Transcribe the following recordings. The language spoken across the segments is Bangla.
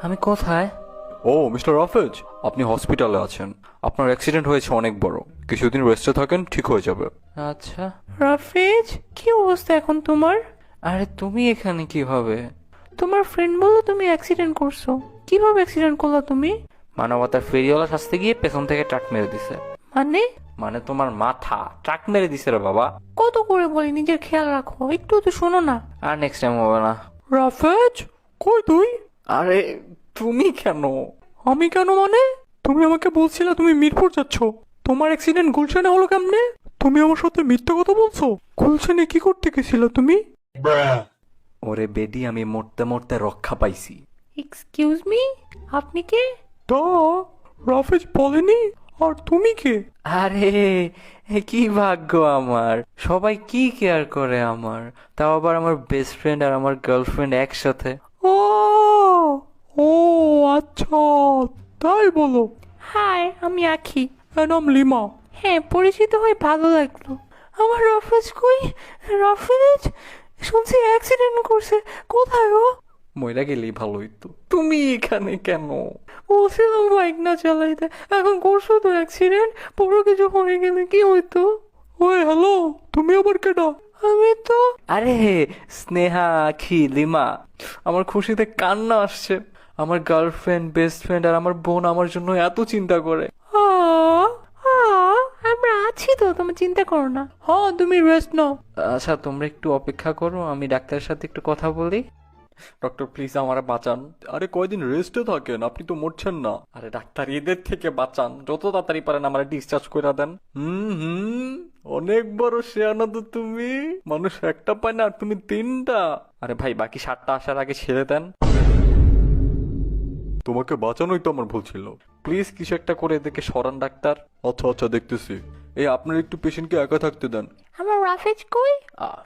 আমি কোথায়? ও মিস্টার রাফেজ, আপনি হসপিটালে আছেন। আপনার অ্যাক্সিডেন্ট হয়েছে অনেক বড়। কিছুদিন রেস্টে থাকেন, ঠিক হয়ে যাবে। আচ্ছা। রাফেজ, কি অবস্থা এখন তোমার? আরে তুমি এখানে কিভাবে? তোমার ফ্রেন্ড বললো তুমি অ্যাক্সিডেন্ট করছো। কিভাবে অ্যাক্সিডেন্ট করলা তুমি? মানবতার ফেরিওয়ালা শাস্তে গিয়ে পেছন থেকে ট্রাক মেরে দিছে। মানে? মানে তোমার মাথা ট্রাক মেরে দিছে রে বাবা। কত করে বলি নিজের খেয়াল রাখো, একটু তো শোনো না। আর নেক্সট টাইম হবে না। রাফেজ, কই তুই? আরে তুমি কেন? আমি কেন মানে? তুমি আমাকে বলছিলে তুমি মিরপুর যাচ্ছ। তোমার অ্যাক্সিডেন্ট গুলশানে হলো কেমনে? তুমি আমার সাথে মিথ্যে কথা বলছো। গুলশানে কি করতে গেছিলে তুমি? ওরে বেডি, আমি মরতে মরতে রক্ষা পাইছি। এক্সকিউজ মি, আপনি কে? তা রাফেজ বলেনি? আর তুমি কে? আরে কি ভাগ্য আমার, সবাই কি কেয়ার করে আমার, তাও আবার আমার বেস্ট ফ্রেন্ড আর আমার গার্লফ্রেন্ড একসাথে। ও, ও আচ্ছা, তাই বলো। হাই, আমি আখি। নাম লিমা। হ্যাঁ, পরিচিত হয়ে ভালো লাগলো। আমার রাফেজ কই? রাফেজ, শুনছি অ্যাক্সিডেন্ট করছে। কোথায় ও? মইরা গেলেই ভালো হইতো। তুমি এখানে কেন? বলছিলাম বাইক না চালাইতে, এখন করছো তো অ্যাক্সিডেন্ট। বড় কিছু হয়ে গেলে কি হইতো? ওই হ্যালো, তুমি আবার কেডা? আমি তো, আরে স্নেহা, আখি, লিমা। আমার খুশিতে কান্না আসছে। আমার গার্লফ্রেন্ড, বেস্ট ফ্রেন্ড আর আমার বোন আমার জন্য এত চিন্তা করে। আ, আ, আমরা আছি তো, তুমি চিন্তা করো না। হ্যাঁ, তুমি রেস্ট নাও। আচ্ছা, তোমরা একটু অপেক্ষা করো, আমি ডাক্তারের সাথে একটু কথা বলি। ডক্টর প্লিজ আমার বাঁচান। আরে কয়দিন রেস্টে থাকেন, আপনি তো মরছেন না। আরে ডাক্তার, এদের থেকে বাঁচান, যত তাড়াতাড়ি পারেন আমার ডিসচার্জ করে দেন। হুম, অনেক বড় শেয়ানা তো তুমি। মানুষ একটা পায় না আর তুমি তিনটা। আরে ভাই, বাকি 7টা আসার আগে ছেড়ে দেন তোমাকে বাঁচানোই তো আমার ভুল ছিল। প্লিজ। কিছু একটা করে এদেরকে সরান ডাক্তার। আচ্ছা আচ্ছা, দেখতেছি। এই আপনার একটু পেশেন্টকে একা থাকতে দেন। আমার রাফেজ কই? আহ,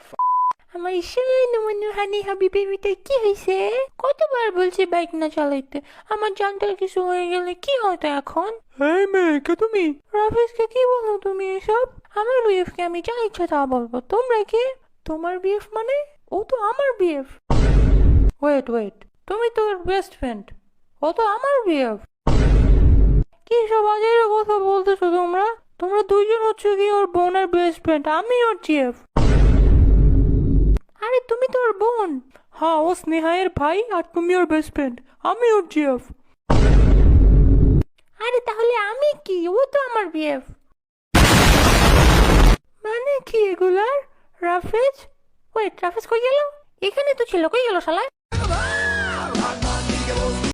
আমার সোনু মনু হানি হাবি বেবিটা কি হয়েছে? কতবার বলছি বাইক না চালাইতে। আমার জানটার কিছু হয়ে গেলে কি হতো এখন? এই মেয়ে, কে তুমি? রাফেজকে কি বলো তুমি এসব? আমার বিএফকে আমি যা ইচ্ছা তা বলবো। তোমরা কে? তোমার বিএফ মানে? ও তো আমার বিএফ। ওয়েট ওয়েট, তুমি তো ওর বেস্ট ফ্রেন্ড, ও তো আমার বিএফ। কি সব আজের কথা বলতেছো তোমরা? তোমরা দুইজন হচ্ছে কি ওর বোনের বেস্ট ফ্রেন্ড, আমি ওর জিএফ। আরে তুমি তো ওর বোন। হ্যাঁ, ও স্নেহায়ের ভাই আর তুমি ওর বেস্ট ফ্রেন্ড। আমি ওর জিএফ। আরে তাহলে আমি কি? ও তো আমার বিএফ। মানে কি এগুলার? রাফেজ, ওয়েট, রাফেজ কই গেল? এখানে তো ছিল, কই গেল শালা?